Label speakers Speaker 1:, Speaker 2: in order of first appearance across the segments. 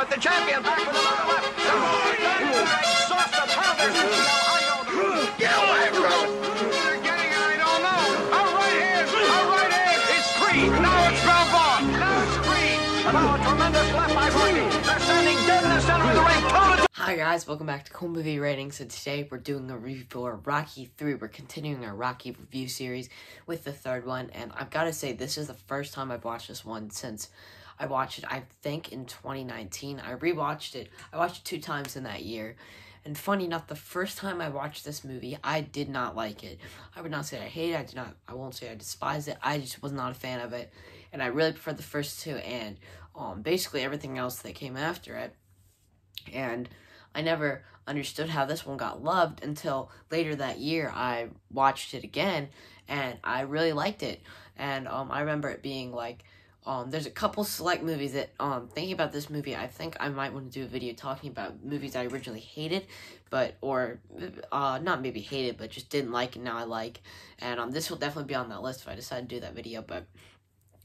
Speaker 1: but the champion back with another left. Exhausted. How does he feel? I know the Get away from him! They're getting it, I don't know. A right hand. It's Creed. Now it's Brown Vaughn. Now it's Creed. Now a tremendous left by Rocky. They're standing dead in the center of the ring.
Speaker 2: Hi guys, welcome back to Cool Movie Ratings, and today we're doing a review for Rocky 3. We're continuing our Rocky review series with the third one, and I've got to say, this is the first time I've watched this one since I watched it, I think, in 2019. I rewatched it. I watched it 2 times in that year, and funny enough, the first time I watched this movie, I did not like it. I would not say I hate it, I won't say I despised it, I just was not a fan of it, and I really preferred the first 2, and basically everything else that came after it, and I never understood how this one got loved until later that year. I watched it again, and I really liked it. And I remember it being like, there's a couple select movies that, thinking about this movie, I think I might want to do a video talking about movies I originally hated, not maybe hated, but just didn't like and now I like. And this will definitely be on that list if I decide to do that video, but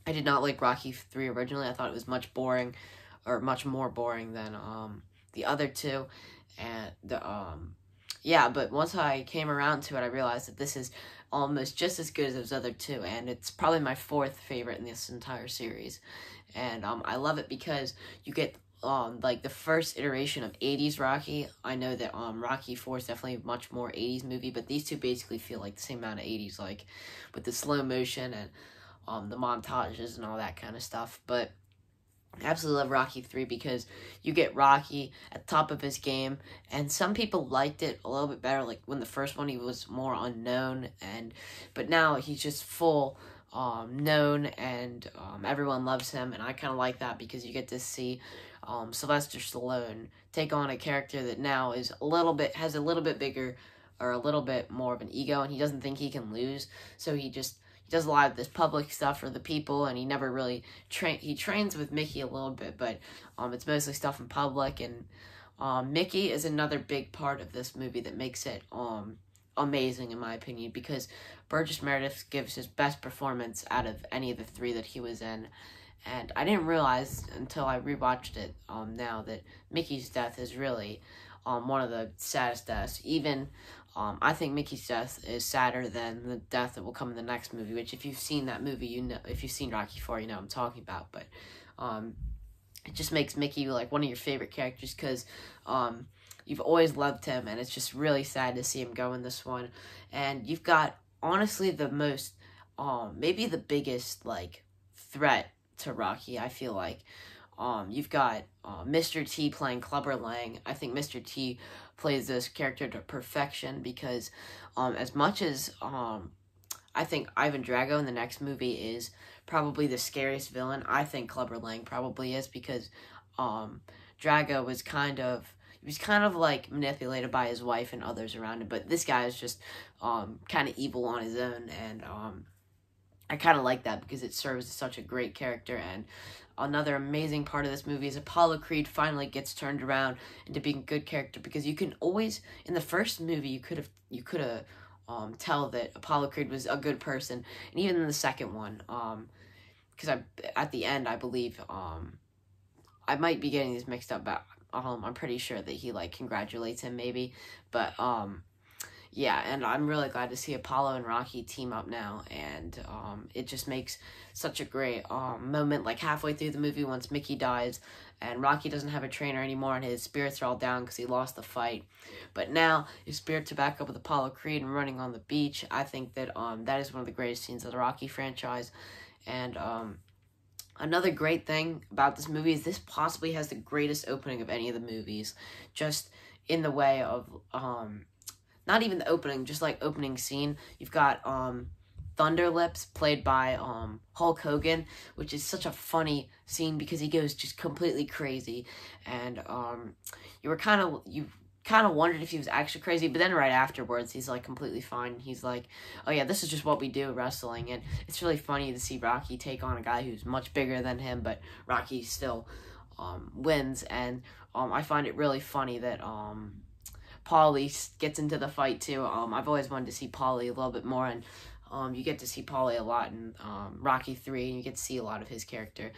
Speaker 2: I did not like Rocky 3 originally. I thought it was much more boring than, the other 2, and yeah, but once I came around to it, I realized that this is almost just as good as those other 2, and it's probably my 4th favorite in this entire series. And I love it because you get like the first iteration of 80s Rocky. I know that Rocky 4 is definitely a much more 80s movie, but these 2 basically feel like the same amount of 80s, like with the slow motion and the montages and all that kind of stuff. But I absolutely love Rocky 3 because you get Rocky at the top of his game, and some people liked it a little bit better, like when the first one he was more unknown, but now he's just full known, and everyone loves him, and I kind of like that because you get to see Sylvester Stallone take on a character that now has a little bit bigger, or a little bit more of an ego, and he doesn't think he can lose, so he does a lot of this public stuff for the people, and he never really he trains with Mickey a little bit, but it's mostly stuff in public, and Mickey is another big part of this movie that makes it amazing, in my opinion, because Burgess Meredith gives his best performance out of any of the 3 that he was in, and I didn't realize until I rewatched it now that Mickey's death is really one of the saddest deaths. Even I think Mickey's death is sadder than the death that will come in the next movie, which if you've seen that movie, you know, if you've seen Rocky 4, you know what I'm talking about. But it just makes Mickey like one of your favorite characters because you've always loved him, and it's just really sad to see him go in this one. And you've got, honestly, the most, maybe the biggest, like, threat to Rocky, I feel like. You've got Mr. T playing Clubber Lang. I think Mr. T plays this character to perfection because as much as I think Ivan Drago in the next movie is probably the scariest villain, I think Clubber Lang probably is because Drago was kind of like manipulated by his wife and others around him, but this guy is just kind of evil on his own, and I kind of like that because it serves as such a great character. And another amazing part of this movie is Apollo Creed finally gets turned around into being a good character, because you can always, in the first movie, you could have tell that Apollo Creed was a good person, and even in the second one, because at the end, I believe, I might be getting these mixed up, but I'm pretty sure that he like congratulates him maybe, but yeah, and I'm really glad to see Apollo and Rocky team up now, and it just makes such a great moment, like halfway through the movie once Mickey dies, and Rocky doesn't have a trainer anymore, and his spirits are all down because he lost the fight, but now his spirits are back up with Apollo Creed and running on the beach. I think that that is one of the greatest scenes of the Rocky franchise, and another great thing about this movie is this possibly has the greatest opening of any of the movies, just in the way of not even the opening, just like opening scene. You've got Thunder Lips played by Hulk Hogan, which is such a funny scene because he goes just completely crazy, and you kind of wondered if he was actually crazy, but then right afterwards he's like completely fine. He's like, oh yeah, this is just what we do, wrestling, and it's really funny to see Rocky take on a guy who's much bigger than him, but Rocky still wins, and I find it really funny that Paulie gets into the fight too. I've always wanted to see Paulie a little bit more, and you get to see Paulie a lot in Rocky 3, and you get to see a lot of his character.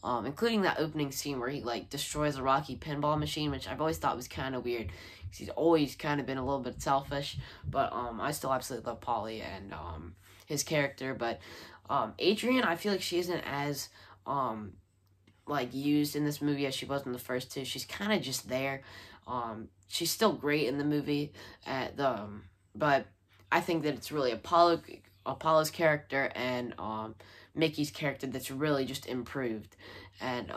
Speaker 2: including that opening scene where he like destroys a Rocky pinball machine, which I've always thought was kind of weird because he's always kind of been a little bit selfish. But I still absolutely love Paulie and his character. But Adrian, I feel like she isn't as like used in this movie as she was in the first two. She's kind of just there. She's still great in the movie but I think that it's really Apollo's character and Mickey's character that's really just improved. And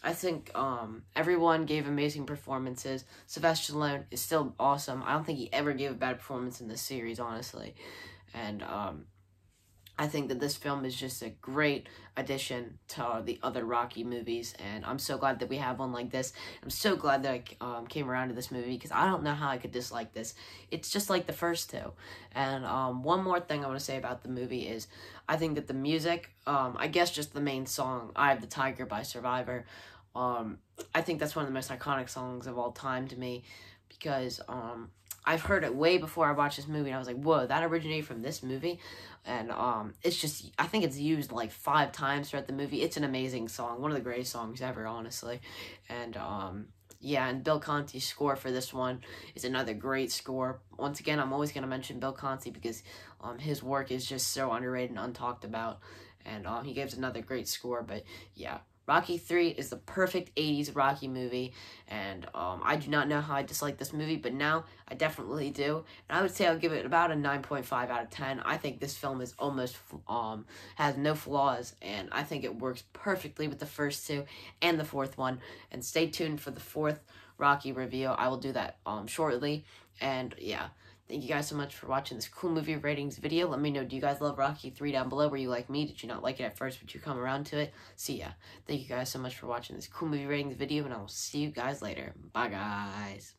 Speaker 2: I think everyone gave amazing performances. Sylvester Stallone is still awesome. I don't think he ever gave a bad performance in this series, honestly. And I think that this film is just a great addition to the other Rocky movies, and I'm so glad that we have one like this. I'm so glad that I came around to this movie, because I don't know how I could dislike this. It's just like the first two. And one more thing I want to say about the movie is I think that the music, I guess just the main song, Eye of the Tiger by Survivor, I think that's one of the most iconic songs of all time to me, because I've heard it way before I watched this movie, and I was like, whoa, that originated from this movie? And it's just, I think it's used like 5 times throughout the movie. It's an amazing song, one of the greatest songs ever, honestly. And yeah, and Bill Conti's score for this one is another great score. Once again, I'm always going to mention Bill Conti because his work is just so underrated and untalked about, and he gives another great score. But yeah, Rocky 3 is the perfect 80s Rocky movie, and I do not know how I dislike this movie, but now I definitely do, and I would say I'll give it about a 9.5 out of 10. I think this film is almost, has no flaws, and I think it works perfectly with the first two and the fourth one, and stay tuned for the 4th Rocky review. I will do that shortly, and yeah. Thank you guys so much for watching this cool movie ratings video. Let me know, do you guys love Rocky 3 down below? Were you like me? Did you not like it at first, but you come around to it? See ya. Thank you guys so much for watching this cool movie ratings video, and I will see you guys later. Bye, guys.